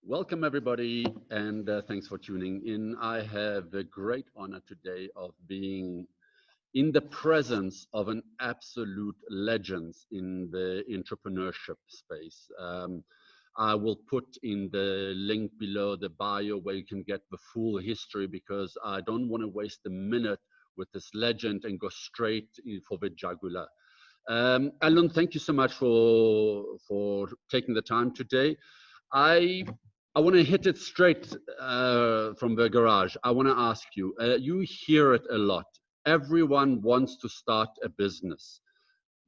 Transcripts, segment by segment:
Welcome, everybody, and thanks for tuning in. I have a great honor today of being in the presence of an absolute legend in the entrepreneurship space. I will put in the link below the bio where you can get the full history, because I don't want to waste a minute with this legend and go straight for the jugular. Allon, thank you so much for taking the time today. I want to hit it straight from the garage. I want to ask you, you hear it a lot. Everyone wants to start a business.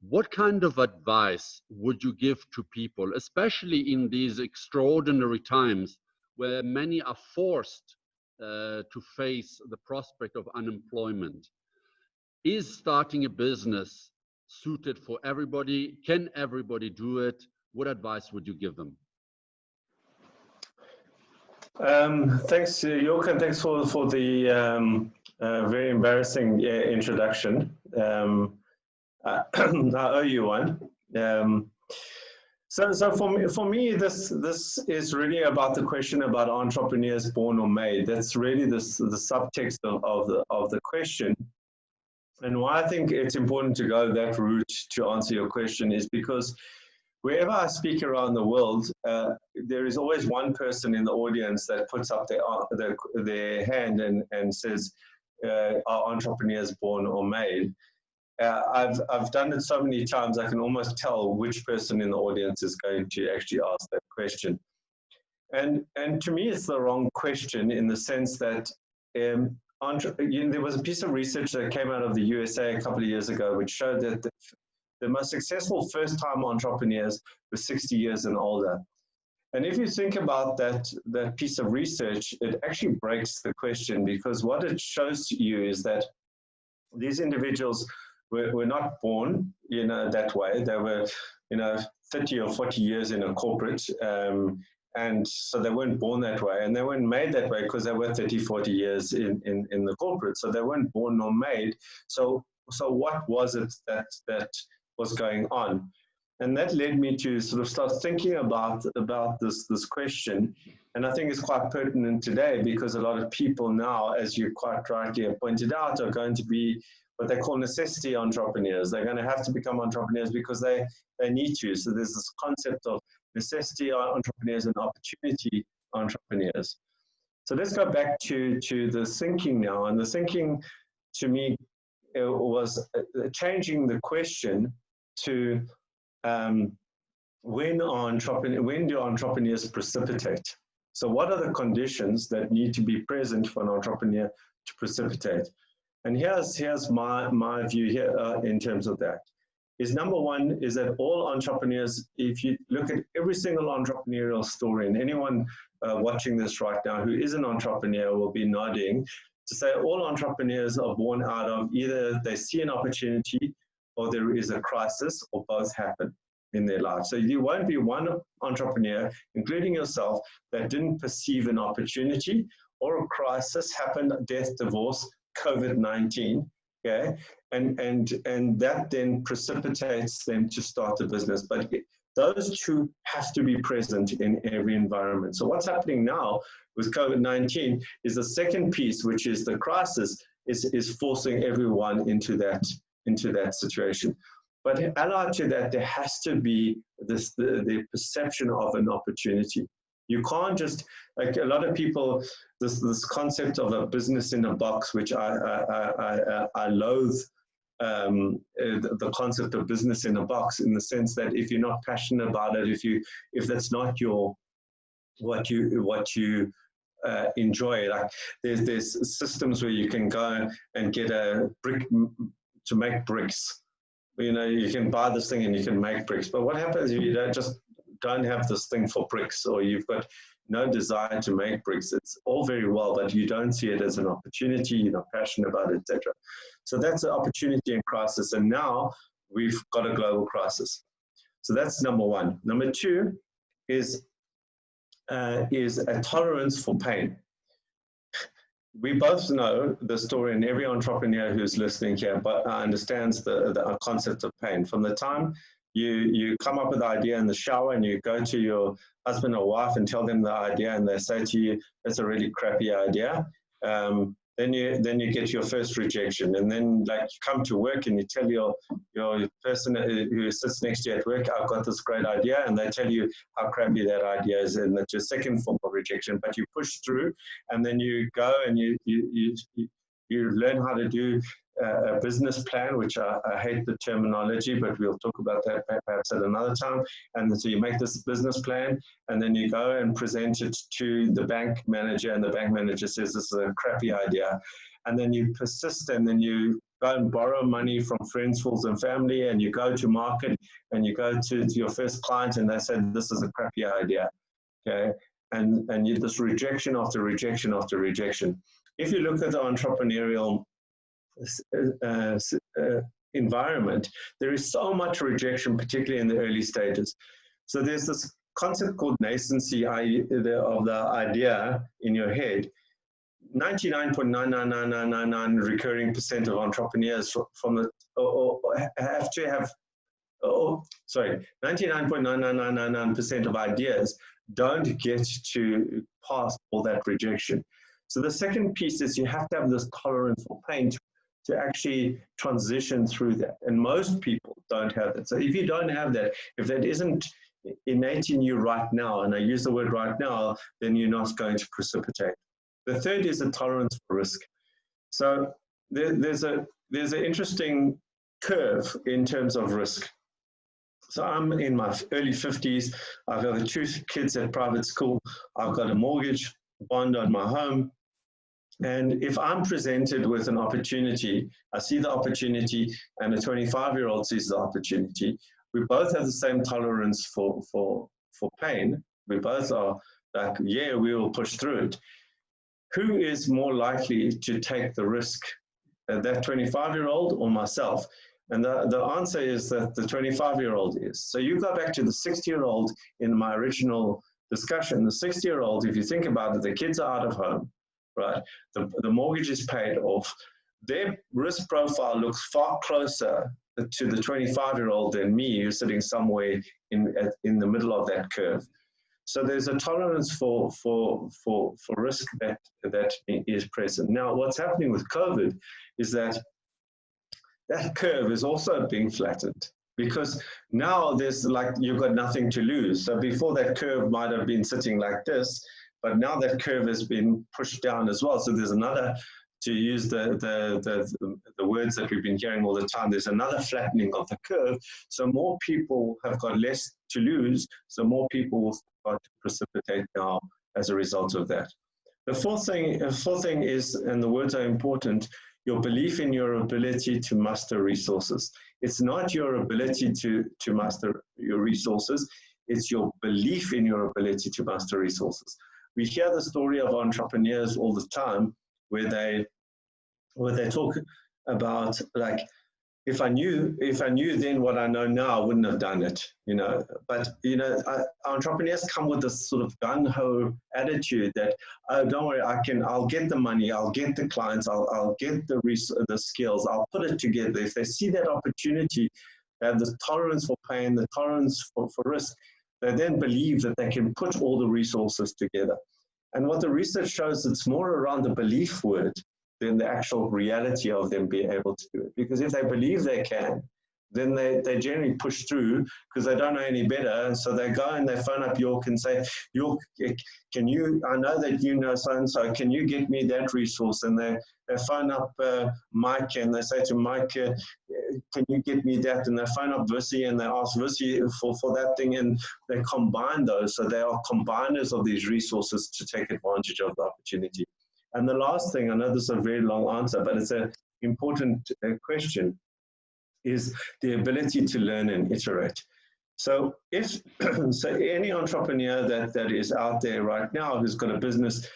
What kind of advice would you give to people, especially in these extraordinary times where many are forced to face the prospect of unemployment? Is starting a business suited for everybody? Can everybody do it? What advice would you give them? Thanks, Jörg, and thanks for the very embarrassing introduction. I owe you one. So for me, this is really about the question about entrepreneurs born or made. That's really the subtext of the question. And why I think it's important to go that route to answer your question is because wherever I speak around the world, there is always one person in the audience that puts up their hand and says, are entrepreneurs born or made? I've done it so many times, I can almost tell which person in the audience is going to actually ask that question. And to me, it's the wrong question in the sense that there was a piece of research that came out of the USA a couple of years ago, which showed that the most successful first-time entrepreneurs were 60 years and older. And if you think about that piece of research, it actually breaks the question, because what it shows to you is that these individuals were not born, that way. They were, 30 or 40 years in a corporate, and so they weren't born that way, and they weren't made that way because they were 30, 40 years in the corporate. So they weren't born nor made. So what was it that was going on? And that led me to sort of start thinking about this question. And I think it's quite pertinent today, because a lot of people now, as you quite rightly have pointed out, are going to be what they call necessity entrepreneurs. They're going to have to become entrepreneurs because they need to. So there's this concept of necessity entrepreneurs and opportunity entrepreneurs. So let's go back to the thinking now. And the thinking, to me, was changing the question to when do entrepreneurs precipitate? So what are the conditions that need to be present for an entrepreneur to precipitate? And here's my view here in terms of that. Is number one is that all entrepreneurs, if you look at every single entrepreneurial story, and anyone watching this right now who is an entrepreneur will be nodding to say all entrepreneurs are born out of either they see an opportunity or there is a crisis, or both happen in their life. So you won't be one entrepreneur, including yourself, that didn't perceive an opportunity or a crisis happened, death, divorce, COVID-19, okay? And that then precipitates them to start a business. But those two have to be present in every environment. So what's happening now with COVID-19 is the second piece, which is the crisis, is forcing everyone into that situation. But allied to that, there has to be the perception of an opportunity. You can't just, like a lot of people, this concept of a business in a box, which I loathe, the concept of business in a box, in the sense that if you're not passionate about it, if that's not what you enjoy, like there's systems where you can go and get a brick to make bricks. You can buy this thing and you can make bricks. But what happens if you don't have this thing for bricks, or you've got no desire to make bricks? It's all very well, but you don't see it as an opportunity, you're not passionate about it, etc. So that's an opportunity and crisis. And now we've got a global crisis. So that's number one. Number two is a tolerance for pain. We both know the story, and every entrepreneur who's listening here but understands the concept of pain. From the time you come up with the idea in the shower and you go to your husband or wife and tell them the idea and they say to you, that's a really crappy idea. Then you get your first rejection, and then like you come to work and you tell your person who sits next to you at work, I've got this great idea, and they tell you how crappy that idea is, and that's your second form of rejection. But you push through, and then you go and you learn how to do a business plan, which I hate the terminology, but we'll talk about that perhaps at another time. And so you make this business plan, and then you go and present it to the bank manager, and the bank manager says this is a crappy idea. And then you persist, and then you go and borrow money from friends, fools, and family, and you go to market, and you go to your first client, and they say this is a crappy idea. Okay, and you this rejection after rejection after rejection. If you look at the entrepreneurial environment, there is so much rejection, particularly in the early stages. So there's this concept called nascency of the idea in your head. 99.99999 recurring percent of entrepreneurs from the have to have 99.99999% of ideas don't get to pass all that rejection. So the second piece is you have to have this tolerance for pain to actually transition through that. And most people don't have that. So if you don't have that, if that isn't innate in you right now, and I use the word right now, then you're not going to precipitate. The third is a tolerance for risk. So there's an interesting curve in terms of risk. So I'm in my early 50s. I've got 2 kids at private school. I've got a mortgage bond on my home. And if I'm presented with an opportunity, I see the opportunity, and a 25-year-old sees the opportunity. We both have the same tolerance for pain. We both are like, yeah, we will push through it. Who is more likely to take the risk, that 25-year-old or myself? And the answer is that the 25-year-old is. So you go back to the 60-year-old in my original discussion. The 60-year-old, if you think about it, the kids are out of home, right? The mortgage is paid off. Their risk profile looks far closer to the 25-year-old than me, who's sitting somewhere in the middle of that curve. So there's a tolerance for risk that is present. Now, what's happening with COVID is that curve is also being flattened, because now there's like, you've got nothing to lose. So before, that curve might have been sitting like this, but now that curve has been pushed down as well. So there's another, to use the words that we've been hearing all the time, there's another flattening of the curve. So more people have got less to lose. So more people will start to precipitate now as a result of that. The fourth thing is, and the words are important, your belief in your ability to muster resources. It's not your ability to muster your resources, it's your belief in your ability to muster resources. We hear the story of entrepreneurs all the time where they talk about, like, if I knew then what I know now, I wouldn't have done it, you know. But, you know, entrepreneurs come with this sort of gung-ho attitude that, oh, don't worry, I'll get the money, I'll get the clients, I'll get the skills, I'll put it together. If they see that opportunity, they have the tolerance for pain, the tolerance for risk, they then believe that they can put all the resources together. And what the research shows, it's more around the belief word than the actual reality of them being able to do it. Because if they believe they can, then they generally push through because they don't know any better. And so they go and they phone up York and say, York, I know that you know so-and-so, can you get me that resource? And they phone up Mike and they say to Mike, can you get me that? And they phone up Vissy and they ask Vissy for that thing, and they combine those. So they are combiners of these resources to take advantage of the opportunity. And the last thing, I know this is a very long answer, but it's an important question, is the ability to learn and iterate. So any entrepreneur that is out there right now who's got a business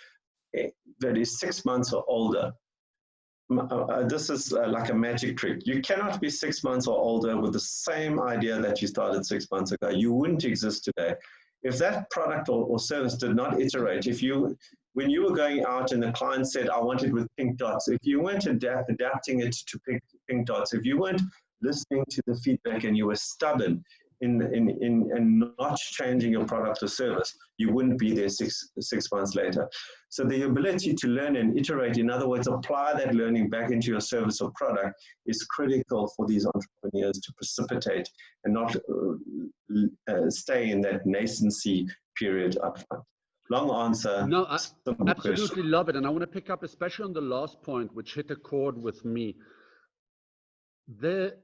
that is 6 months or older, this is like a magic trick. You cannot be 6 months or older with the same idea that you started 6 months ago. You wouldn't exist today. If that product or service did not iterate, when you were going out and the client said, I want it with pink dots, if you weren't adapting it to pink dots, if you weren't listening to the feedback and you were stubborn, in not changing your product or service, you wouldn't be there six months later. So the ability to learn and iterate, in other words, apply that learning back into your service or product, is critical for these entrepreneurs to precipitate and not stay in that nascency period upfront. Long answer. No, I absolutely question. love it. And I want to pick up especially on the last point, which hit a chord with me. The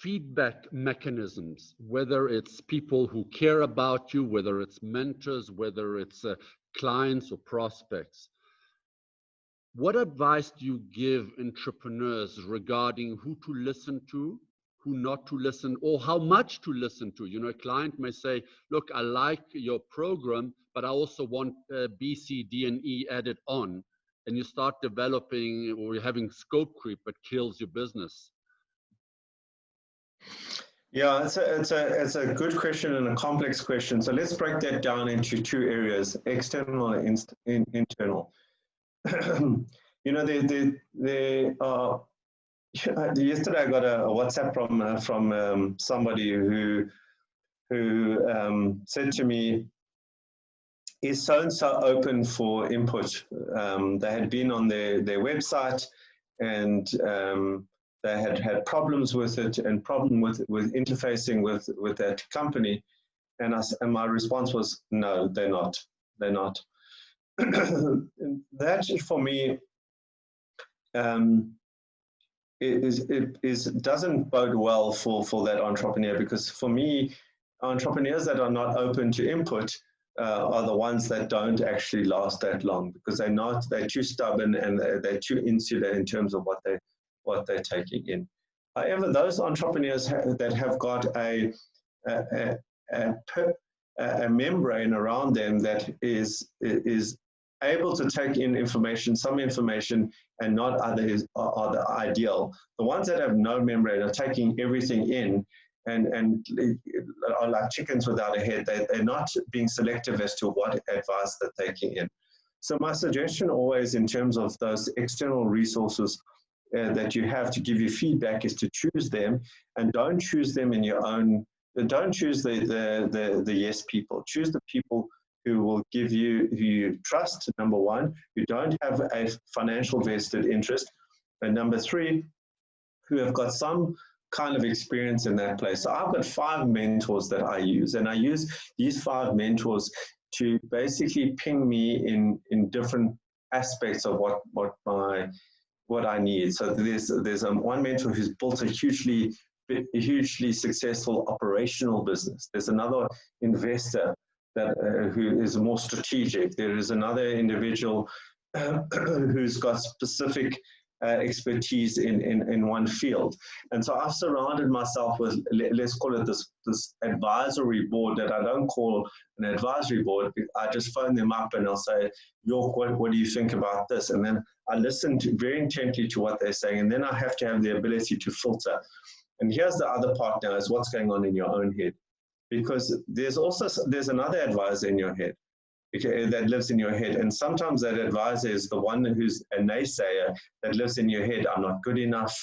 feedback mechanisms, whether it's people who care about you, whether it's mentors, whether it's clients or prospects. What advice do you give entrepreneurs regarding who to listen to, who not to listen, or how much to listen to? You know, a client may say, look, I like your program, but I also want B, C, D, and E added on. And you start developing, or you're having scope creep that kills your business. Yeah, it's a good question and a complex question. So let's break that down into two areas: external and internal. You know, yesterday I got a WhatsApp from somebody who said to me, "Is so and so open for input?" They had been on their website, and they had had problems with it and problem with interfacing with that company. And my response was, no, they're not. They're not. That for me doesn't bode well for that entrepreneur, because for me, entrepreneurs that are not open to input are the ones that don't actually last that long, because they're too stubborn and they're too insular in terms of what they're taking in. However, those entrepreneurs that have got a membrane around them that is able to take in information, some information, and not others, are the ideal. The ones that have no membrane are taking everything in and are like chickens without a head. They're not being selective as to what advice they're taking in. So my suggestion always, in terms of those external resources that you have to give you feedback, is to choose them, and don't choose them in your own. Don't choose the yes people. Choose the people who will give you, who you trust, number one, who don't have a financial vested interest, and number three, who have got some kind of experience in that place. So I've got 5 mentors that I use, and I use these 5 mentors to basically ping me in different aspects of what I need. So there's one mentor who's built a hugely successful operational business. There's another investor that who is more strategic. There is another individual who's got specific expertise in one field. And so I've surrounded myself with, let's call it this advisory board that I don't call an advisory board. I just phone them up and I'll say, York, what do you think about this? And then I listen very intently to what they're saying. And then I have to have the ability to filter. And here's the other part now, is what's going on in your own head. Because there's another advisor in your head, okay, that lives in your head. And sometimes that advisor is the one who's a naysayer that lives in your head. I'm not good enough.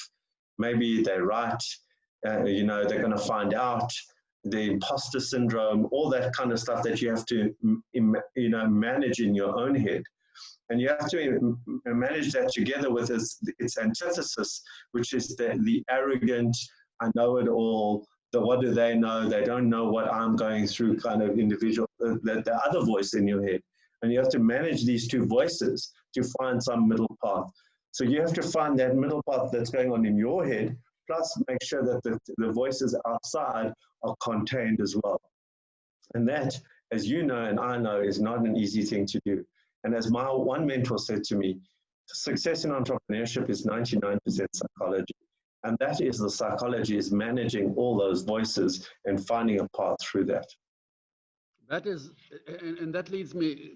Maybe they're right. You know, they're going to find out. The imposter syndrome, all that kind of stuff that you have to, you know, manage in your own head. And you have to manage that together with its antithesis, which is the arrogant, I know it all, what do they know? They don't know what I'm going through kind of individual, the other voice in your head. And you have to manage these two voices to find some middle path. So you have to find that middle path that's going on in your head, plus make sure that the voices outside are contained as well. And that, as you know and I know, is not an easy thing to do. And as my one mentor said to me, success in entrepreneurship is 99% psychology. And that is the psychology, is managing all those voices and finding a path through that. That is, and that leads me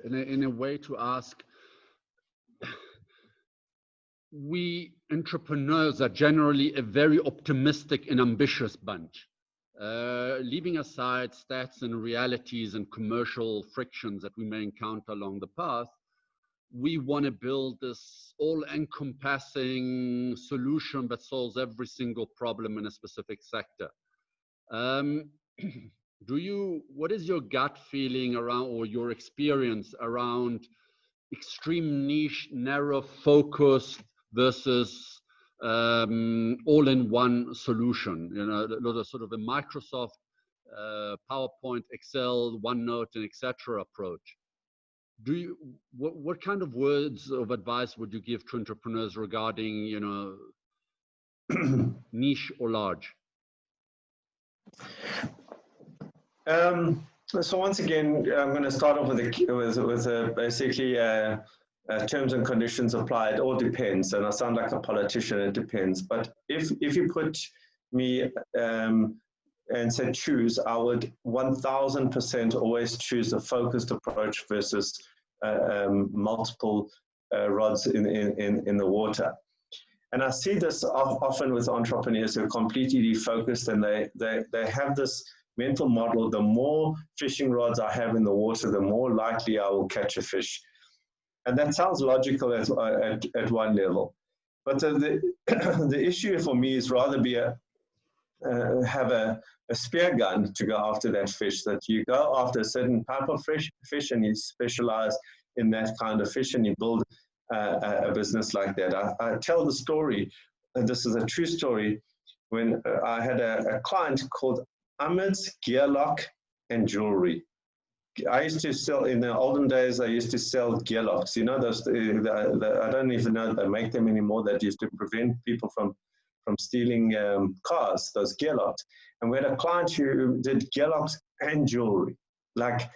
in a way to ask, we entrepreneurs are generally a very optimistic and ambitious bunch. Leaving aside stats and realities and commercial frictions that we may encounter along the path, we want to build this all-encompassing solution that solves every single problem in a specific sector. Um, what is your gut feeling around, or your experience around extreme niche, narrow focus versus all-in-one solution? You know, sort of a Microsoft, PowerPoint, Excel, OneNote, and etc. approach. What kind of words of advice would you give to entrepreneurs regarding, you know, niche or large? So once again, I'm going to start off with basically terms and conditions apply. It all depends, and I sound like a politician. It depends, but if you put me and said choose, I would 1000% always choose a focused approach versus multiple rods in the water. And I see this often with entrepreneurs who are completely defocused, and they have this mental model: the more fishing rods I have in the water, the more likely I will catch a fish. And that sounds logical at one level. But the issue for me is rather have a spear gun to go after that fish, that you go after a certain type of fish and you specialize in that kind of fish, and you build a business like that. I tell the story, and this is a true story, when I had a client called Ahmed's Gear Lock and Jewelry. I used to sell, in the olden days, I used to sell gear locks. You know, those, I don't even know if they make them anymore, that used to prevent people from stealing cars, those gear locks. And we had a client who did gear locks and jewelry. Like,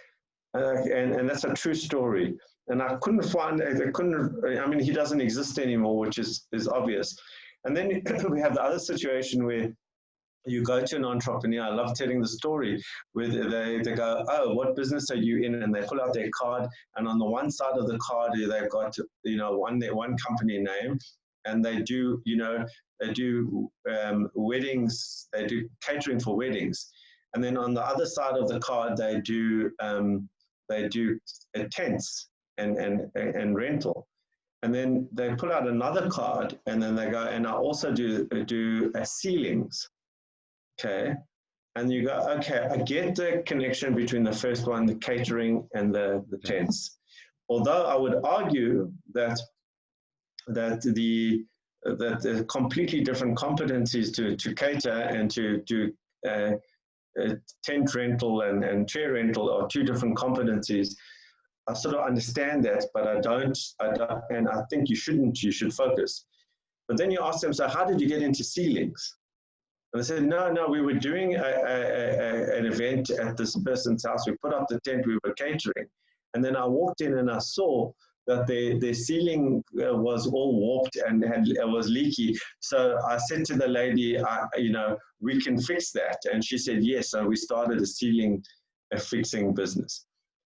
and that's a true story. And I couldn't find, I mean, he doesn't exist anymore, which is obvious. And then we have the other situation where you go to an entrepreneur. I love telling the story where they go, oh, what business are you in? And they pull out their card, and on the one side of the card, they've got, you know, one company name, and they do, you know, they do weddings, they do catering for weddings. And then on the other side of the card, they do tents and rental. And then they pull out another card, and then they go, and I also do ceilings. Okay. And you go, okay, I get the connection between the first one, the catering, and the tents. Although I would argue that the completely different competencies to cater and to do tent rental and chair rental are two different competencies. I sort of understand that, but I don't, and I think you should focus. But then you ask them, so how did you get into ceilings? And they said, no, we were doing an event at this person's house. We put up the tent, we were catering. And then I walked in and I saw that their ceiling was all warped and was leaky. So I said to the lady, you know, we can fix that. And she said, yes. So we started a ceiling fixing business.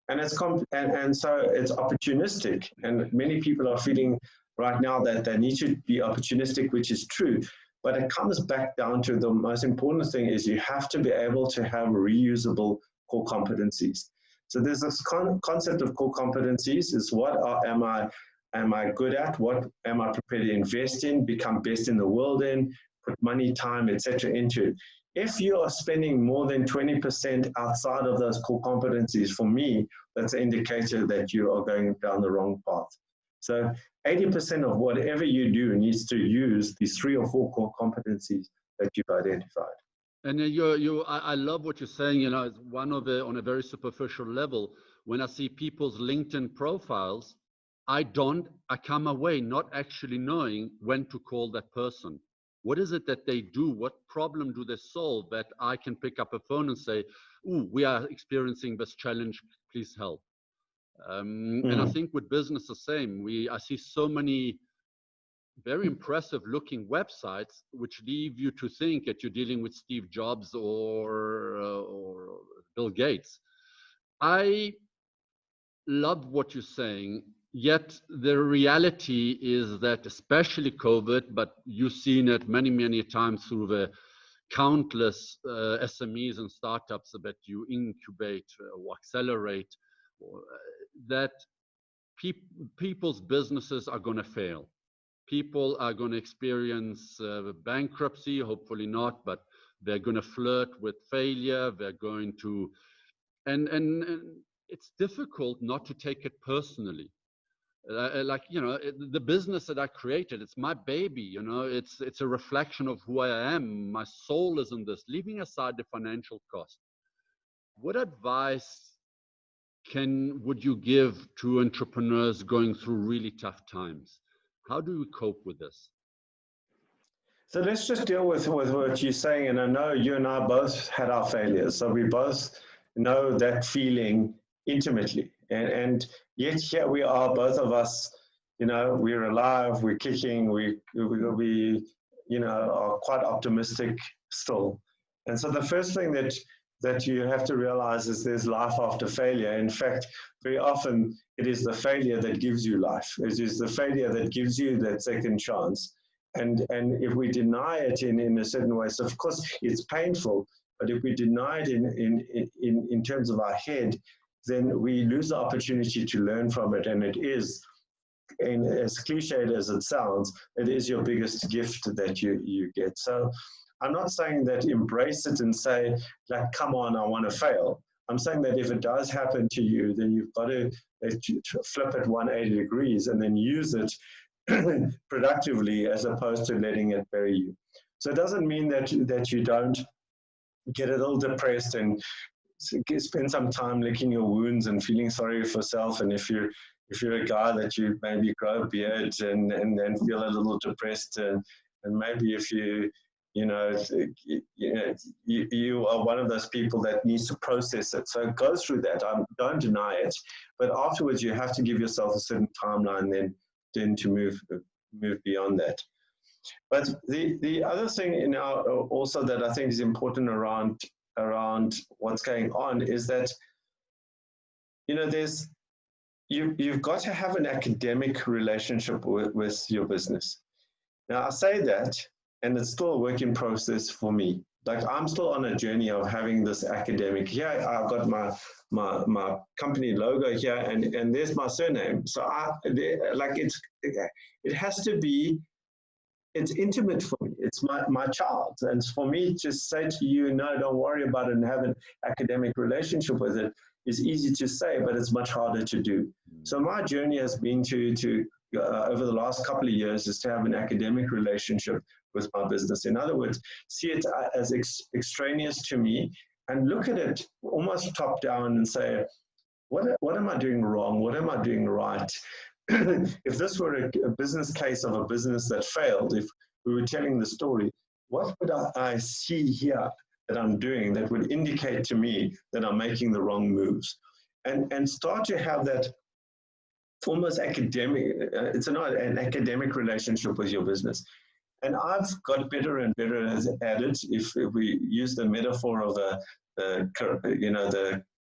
And and so it's opportunistic. And many people are feeling right now that they need to be opportunistic, which is true. But it comes back down to the most important thing is you have to be able to have reusable core competencies. So there's this concept of core competencies is what am I good at? What am I prepared to invest in, become best in the world in, put money, time, etc. into it. If you are spending more than 20% outside of those core competencies, for me, that's an indicator that you are going down the wrong path. So 80% of whatever you do needs to use these 3 or 4 core competencies that you've identified. And I love what you're saying. You know, it's one of the, on a very superficial level, when I see people's LinkedIn profiles, I come away not actually knowing when to call that person. What is it that they do? What problem do they solve that I can pick up a phone and say, "Ooh, we are experiencing this challenge, please help." And I think with business the same. I see so many very impressive looking websites which leave you to think that you're dealing with Steve Jobs or Bill Gates. I love what you're saying, yet the reality is that, especially COVID, but you've seen it many times through the countless SMEs and startups that you incubate or accelerate, that people's businesses are going to fail. People are going to experience bankruptcy, hopefully not, but They're going to flirt with failure. They're going to, and it's difficult not to take it personally. Like, you know, the business that I created, it's my baby, you know, it's a reflection of who I am. My soul is in this, leaving aside the financial cost. What advice would you give to entrepreneurs going through really tough times? How do we cope with this? So let's just deal with what you're saying. And I know you and I both had our failures. So we both know that feeling intimately. And yet here we are, both of us, you know, we're alive, we're kicking, we you know, are quite optimistic still. And so the first thing that you have to realize is there's life after failure. In fact, very often it is the failure that gives you life. It is the failure that gives you that second chance. And if we deny it in a certain way, so of course it's painful, but if we deny it in terms of our head, then we lose the opportunity to learn from it. And it is, and as cliched as it sounds, it is your biggest gift that you get. So I'm not saying that embrace it and say, like, come on, I want to fail. I'm saying that if it does happen to you, then you've got to flip it 180 degrees and then use it productively as opposed to letting it bury you. So it doesn't mean that you don't get a little depressed and spend some time licking your wounds and feeling sorry for yourself. And if you're a guy that you maybe grow a beard and then feel a little depressed, and maybe if you are one of those people that needs to process it. So go through that. Don't deny it, but afterwards you have to give yourself a certain timeline then to move beyond that. But the other thing also that I think is important around what's going on is that, you know, you've got to have an academic relationship with your business. Now I say that, and it's still a work in process for me. Like, I'm still on a journey of having this academic. Here I've got my company logo here, and there's my surname. So it has to be, it's intimate for me. It's my child. And for me to say to you, no, don't worry about it and have an academic relationship with it is easy to say, but it's much harder to do. So my journey has been to over the last couple of years is to have an academic relationship with my business. In other words, see it as extraneous to me and look at it almost top down and say, what am I doing wrong? What am I doing right? If this were a business case of a business that failed, if we were telling the story, what would I see here that I'm doing that would indicate to me that I'm making the wrong moves? And start to have that almost academic, it's an academic relationship with your business. And I've got better and better at it. If we use the metaphor of the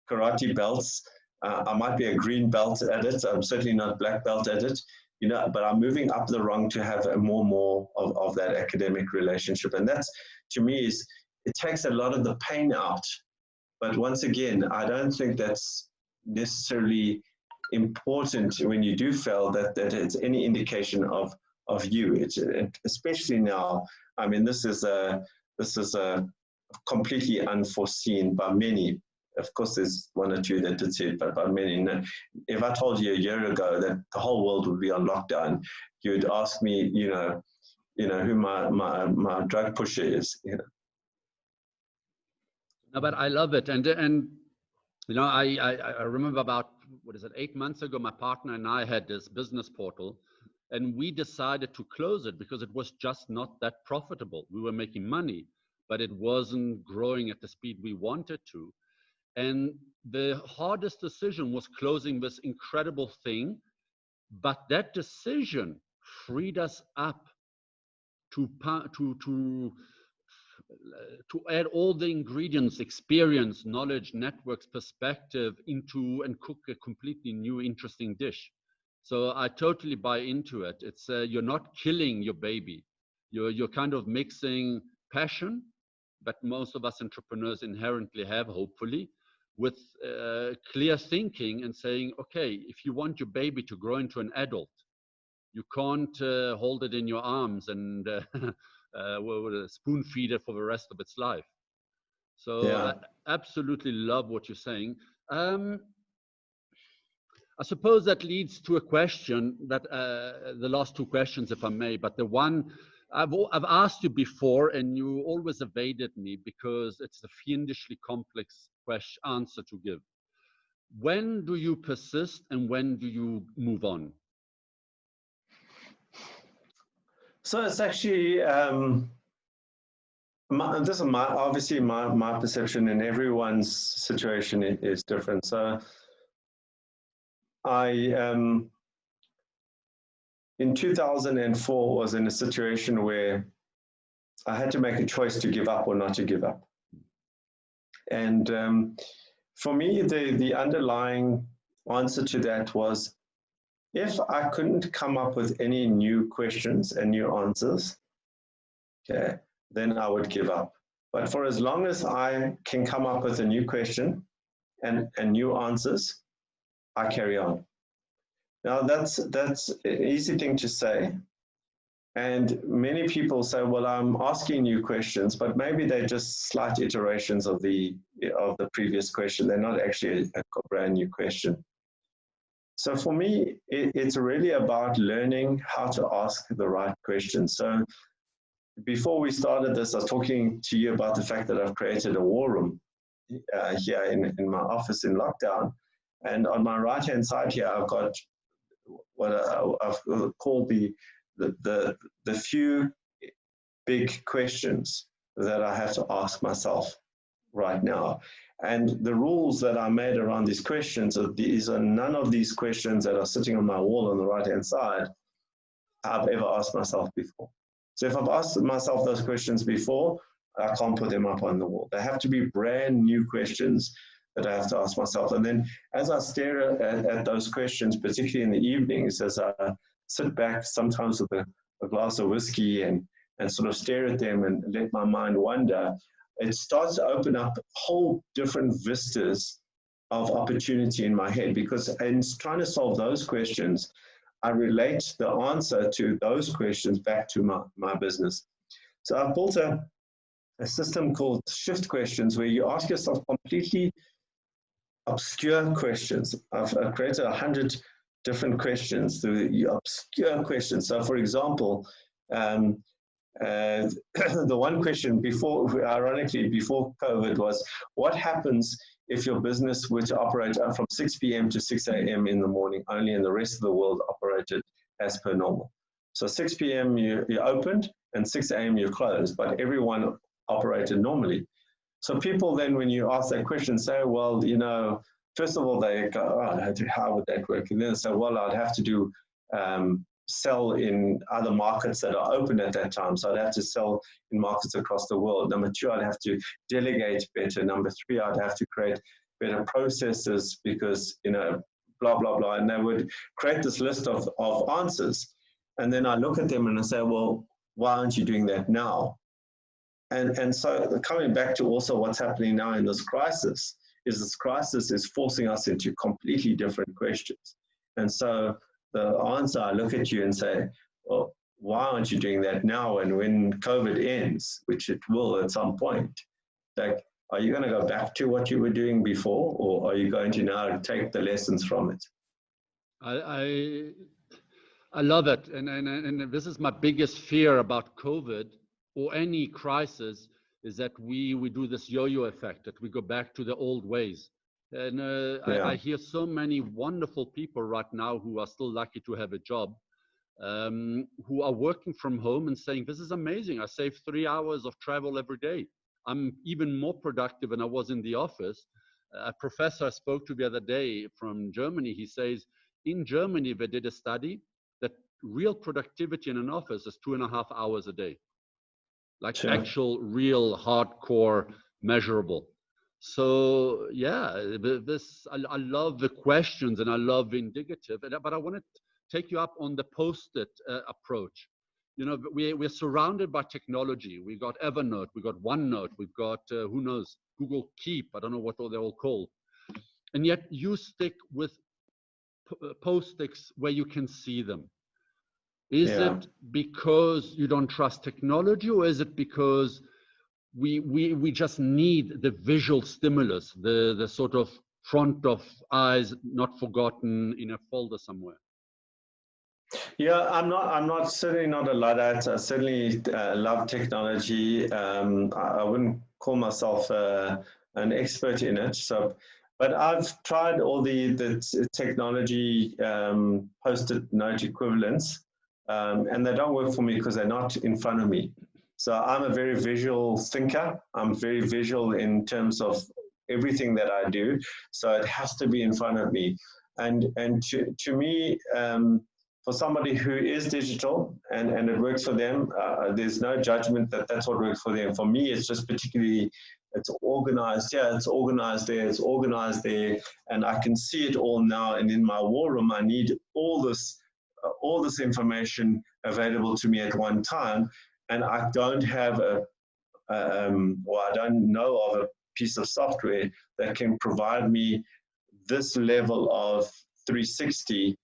karate belts, I might be a green belt at it. I'm certainly not black belt at it, you know, but I'm moving up the rung to have more of that academic relationship. And that's, to me, it takes a lot of the pain out. But once again, I don't think that's necessarily important when you do fail, that it's any indication of you. It's especially now. I mean, this is a completely unforeseen by many. Of course, there's one or two that did say it, but by many. If I told you a year ago that the whole world would be on lockdown, you would ask me, you know, who my drug pusher is. You know. No, but I love it, and you know, I remember about 8 months ago, my partner and I had this business portal, and we decided to close it because it was just not that profitable. We were making money, but it wasn't growing at the speed we wanted to. And the hardest decision was closing this incredible thing, but that decision freed us up to add all the ingredients, experience, knowledge, networks, perspective into and cook a completely new, interesting dish. So I totally buy into it. It's you're not killing your baby. You're kind of mixing passion, but most of us entrepreneurs inherently have, hopefully, with clear thinking and saying, okay, if you want your baby to grow into an adult, you can't hold it in your arms and will spoon feed it for the rest of its life. So I Yeah. absolutely love what you're saying. I suppose that leads to a question that the last two questions, if I may, but the one I've asked you before and you always evaded me because it's a fiendishly complex answer to give. When do you persist and when do you move on? So it's actually, this is obviously my perception, and everyone's situation is different. So I, in 2004, was in a situation where I had to make a choice to give up or not to give up. And for me, the underlying answer to that was, if I couldn't come up with any new questions and new answers, okay, then I would give up. But for as long as I can come up with a new question and new answers, I carry on. Now that's an easy thing to say. And many people say, well, I'm asking you questions, but maybe they're just slight iterations of the previous question. They're not actually a brand new question. So for me, it's really about learning how to ask the right questions. So before we started this, I was talking to you about the fact that I've created a war room here in my office in lockdown. And on my right-hand side here, I've got what I've called the few big questions that I have to ask myself right now. And the rules that I made around these questions are none of these questions that are sitting on my wall on the right-hand side I've ever asked myself before. So if I've asked myself those questions before, I can't put them up on the wall. They have to be brand new questions that I have to ask myself. And then as I stare at those questions, particularly in the evenings, as I sit back sometimes with a glass of whiskey and sort of stare at them and let my mind wander, it starts to open up whole different vistas of opportunity in my head, because in trying to solve those questions, I relate the answer to those questions back to my business. So I've built a system called shift questions, where you ask yourself completely obscure questions. I've created 100 different questions, the obscure questions. So for example, the one question before, ironically, before COVID was, what happens if your business were to operate from 6 p.m. to 6 a.m. in the morning only, and the rest of the world operated as per normal? So 6 p.m. you opened and 6 a.m. you closed, but everyone operated normally. So people then, when you ask that question, say, well, you know, first of all, they go, oh, how would that work? And then they say, well, I'd have to do sell in other markets that are open at that time. So I'd have to sell in markets across the world. Number two, I'd have to delegate better. Number three, I'd have to create better processes because, you know, blah, blah, blah. And they would create this list of answers. And then I look at them and I say, well, why aren't you doing that now? And so coming back to also what's happening now in this crisis is forcing us into completely different questions. And so the answer, I look at you and say, well, why aren't you doing that now? And when COVID ends, which it will at some point, like, are you going to go back to what you were doing before, or are you going to now take the lessons from it? I love it. And this is my biggest fear about COVID or any crisis, is that we do this yo-yo effect, that we go back to the old ways. And I hear so many wonderful people right now who are still lucky to have a job, who are working from home and saying, this is amazing. I save 3 hours of travel every day. I'm even more productive than I was in the office. A professor I spoke to the other day from Germany, he says, in Germany, they did a study that real productivity in an office is 2.5 hours a day. Like Sure. Actual, real, hardcore, measurable. So yeah, I love the questions and I love the indicative, but I want to take you up on the post-it approach. You know, we're surrounded by technology. We got Evernote, we got OneNote, we've got, who knows, Google Keep. I don't know what they're all called. And yet you stick with post-its where you can see them. Is Yeah. it because you don't trust technology, or is it because we just need the visual stimulus, the sort of front of eyes not forgotten in a folder somewhere? Yeah, I'm not certainly not a Luddite. I certainly love technology. I wouldn't call myself an expert in it. So, but I've tried all the technology post-it note equivalents, and they don't work for me because they're not in front of me. So I'm a very visual thinker. I'm very visual in terms of everything that I do. So it has to be in front of me. And to me, for somebody who is digital and it works for them, there's no judgment that that's what works for them. For me, it's just particularly, it's organized. Yeah, it's organized there. It's organized there, and I can see it all now. And in my war room, I need all this information available to me at one time, and I don't have or I don't know of a piece of software that can provide me this level of 360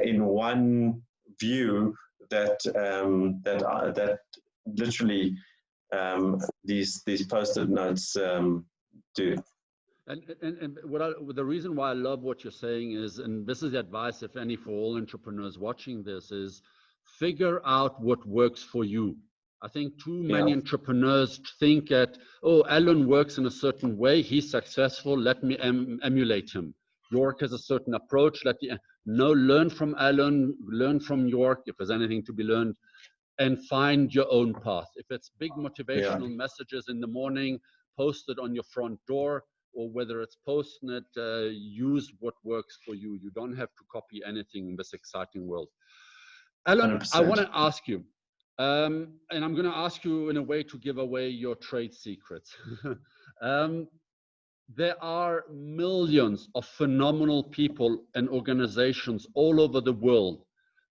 in one view that that literally these post-it notes do. And the reason why I love what you're saying is, and this is the advice, if any, for all entrepreneurs watching this, is figure out what works for you. I think too many entrepreneurs think that, oh, Allon works in a certain way, he's successful, let me emulate him. York has a certain approach, learn from Allon, learn from York, if there's anything to be learned, and find your own path. If it's big motivational messages in the morning, post it on your front door, or whether it's Postnet, use what works for you. You don't have to copy anything in this exciting world. Allon, 100%. I want to ask you, and I'm going to ask you in a way to give away your trade secrets. There are millions of phenomenal people and organizations all over the world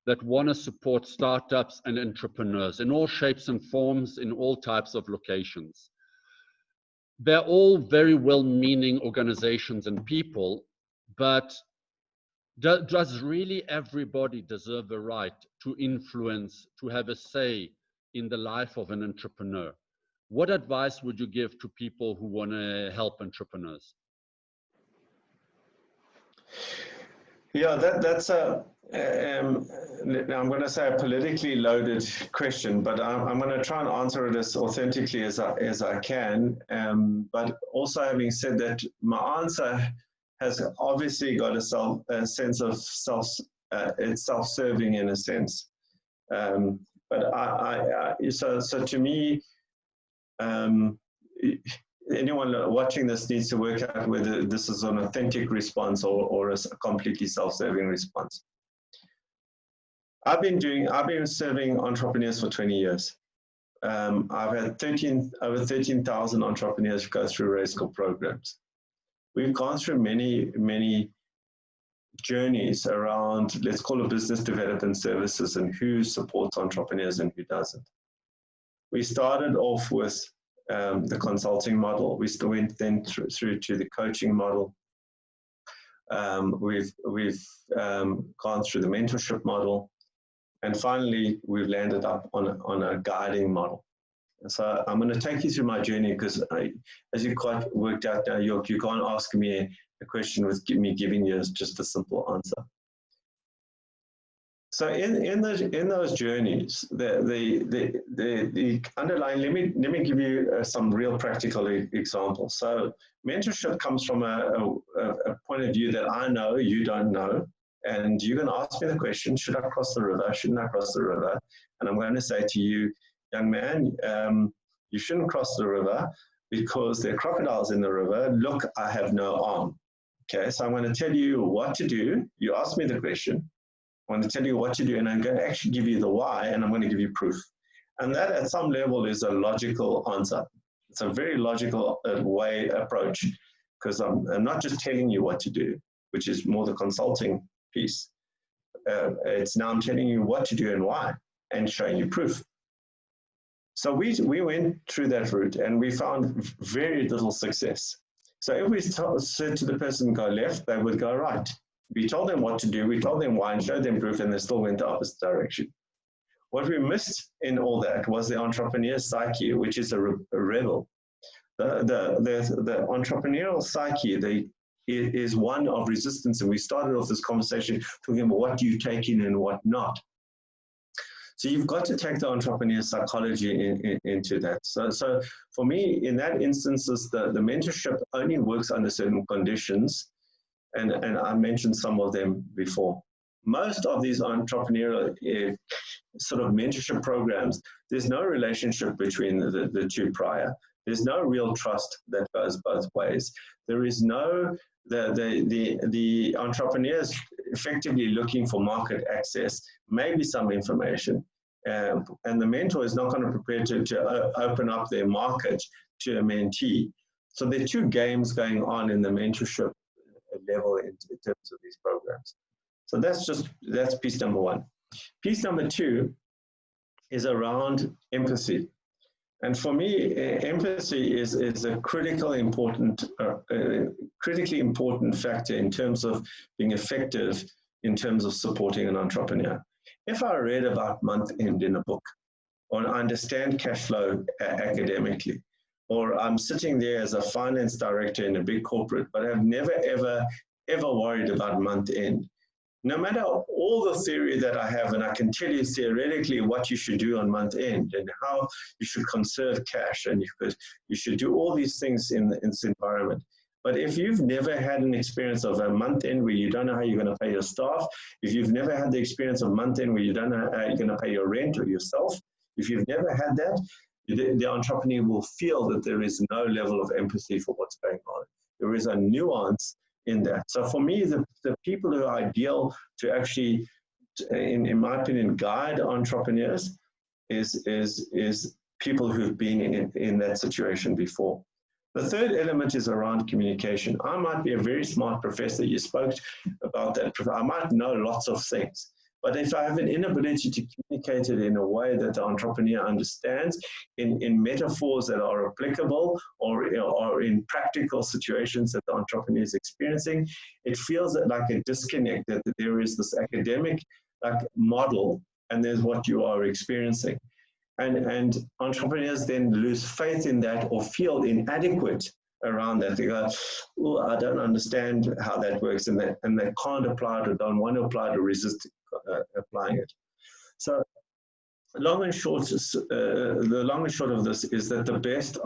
that want to support startups and entrepreneurs in all shapes and forms, in all types of locations. They're all very well-meaning organizations and people, but does really everybody deserve the right to influence, to have a say in the life of an entrepreneur? What advice would you give to people who want to help entrepreneurs? Yeah, that's I'm going to say a politically loaded question, but I'm going to try and answer it as authentically as I can. But also having said that, my answer has obviously got a sense of it's self-serving in a sense. But so to me, anyone watching this needs to work out whether this is an authentic response or a completely self-serving response. I've been serving entrepreneurs for 20 years. I've had over 13,000 entrepreneurs go through Raiz School programs. We've gone through many journeys around, let's call it business development services, and who supports entrepreneurs and who doesn't. We started off with the consulting model. We still went then through to the coaching model. We've gone through the mentorship model, and finally we've landed up on a guiding model. And so I'm going to take you through my journey, because as you quite worked out now, you can't ask me a question with me giving you just a simple answer. So in those journeys, the underlying, let me give you some real practical examples. So mentorship comes from a point of view that I know you don't know, and you're going to ask me the question: should I cross the river? Shouldn't I cross the river? And I'm going to say to you, young man, you shouldn't cross the river because there are crocodiles in the river. Look, I have no arm. Okay, so I'm going to tell you what to do. You ask me the question. I'm going to tell you what to do, and I'm going to actually give you the why, and I'm going to give you proof. And that at some level is a logical answer. It's a very logical approach, because I'm not just telling you what to do, which is more the consulting piece. It's now I'm telling you what to do and why, and showing you proof. So we went through that route, and we found very little success. So if we said to the person, go left, they would go right. We told them what to do, we told them why, and showed them proof, and they still went the opposite direction. What we missed in all that was the entrepreneur psyche, which is a rebel. The entrepreneurial psyche is one of resistance, and we started off this conversation talking about what do you take in and what not. So you've got to take the entrepreneur psychology into that. So for me, in that instance, the mentorship only works under certain conditions, and I mentioned some of them before. Most of these entrepreneurial sort of mentorship programs, there's no relationship between the two prior. There's no real trust that goes both ways. There is no, the entrepreneurs effectively looking for market access, maybe some information, and the mentor is not going to prepare to open up their market to a mentee. So there are two games going on in the mentorship level in terms of these programs. So that's piece number one. Piece number two is around empathy. And for me, empathy is a critically important factor in terms of being effective in terms of supporting an entrepreneur. If I read about month end in a book, or I understand cash flow academically, or I'm sitting there as a finance director in a big corporate, but I've never, ever worried about month end, no matter all the theory that I have, and I can tell you theoretically what you should do on month end and how you should conserve cash, and you should do all these things in this environment. But if you've never had an experience of a month end where you don't know how you're going to pay your staff, if you've never had the experience of month end where you don't know how you're going to pay your rent or yourself, if you've never had that, the entrepreneur will feel that there is no level of empathy for what's going on. There is a nuance in that. So for me, the people who are ideal to actually, in my opinion, guide entrepreneurs is people who've been in that situation before. The third element is around communication. I might be a very smart professor. You spoke about that. I might know lots of things. But if I have an inability to communicate it in a way that the entrepreneur understands, in metaphors that are applicable, or in practical situations that the entrepreneur is experiencing, it feels like a disconnect, that there is this academic model and there's what you are experiencing. And entrepreneurs then lose faith in that or feel inadequate around that. They go, oh, I don't understand how that works, and they can't apply it or don't want to apply it or resist applying it. So the long and short of this is that the best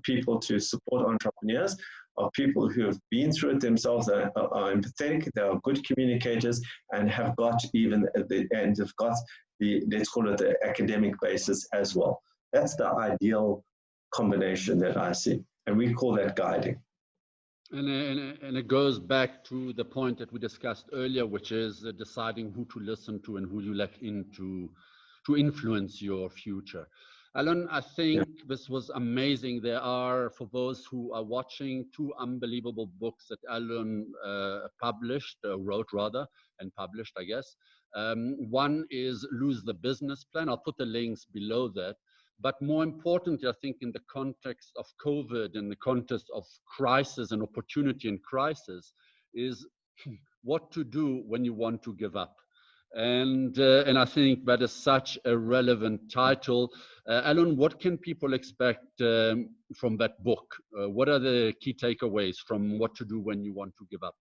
people to support entrepreneurs are people who have been through it themselves, are empathetic, they are good communicators, and have got let's call it the academic basis as well. That's the ideal combination that I see, and we call that guiding. And it goes back to the point that we discussed earlier, which is deciding who to listen to and who you let in to influence your future. Allon, I think this was amazing. There are, for those who are watching, two unbelievable books that Allon wrote and published, I guess. One is Lose the Business Plan. I'll put the links below that. But more importantly, I think in the context of COVID, in the context of crisis and opportunity and crisis, is what to do when you want to give up. And I think that is such a relevant title. Allon, what can people expect from that book? What are the key takeaways from what to do when you want to give up?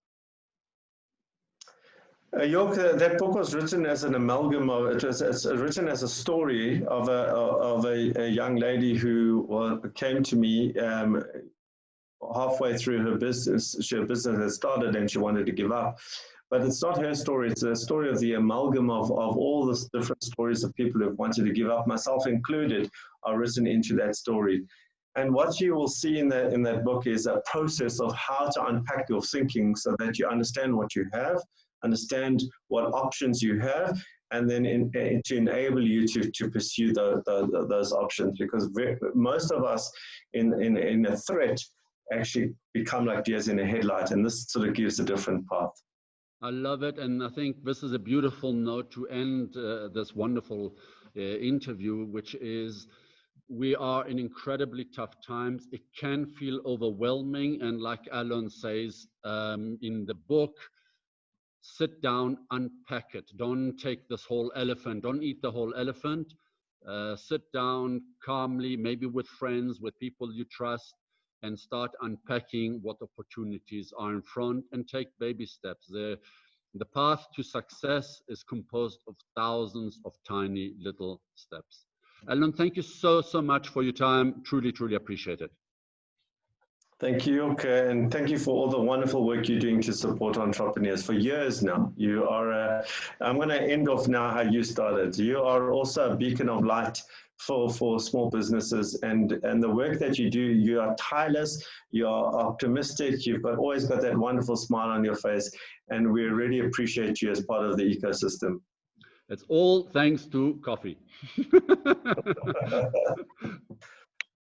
Jörg, that book was written as an amalgam of, it's written as a story of a young lady who came to me halfway through her business. Her business had started and she wanted to give up. But it's not her story, it's a story of the amalgam of all the different stories of people who have wanted to give up, myself included, are written into that story. And what you will see in that book is a process of how to unpack your thinking so that you understand what you have, understand what options you have, and then to enable you to pursue those options. Because most of us in a threat actually become like deers in a headlight, and this sort of gives a different path. I love it, and I think this is a beautiful note to end this wonderful interview, which is we are in incredibly tough times. It can feel overwhelming, and like Allon says in the book, sit down, unpack it. Don't take this whole elephant, don't eat the whole elephant. Sit down calmly, maybe with friends, with people you trust, and start unpacking what opportunities are in front and take baby steps. The path to success is composed of thousands of tiny little steps. Allon, thank you so much for your time. Truly, truly appreciate it. Thank you, okay, and thank you for all the wonderful work you're doing to support entrepreneurs for years now. You are, I'm going to end off now how you started. You are also a beacon of light for small businesses, and the work that you do, you are tireless, you are optimistic, you've always got that wonderful smile on your face, and we really appreciate you as part of the ecosystem. It's all thanks to coffee.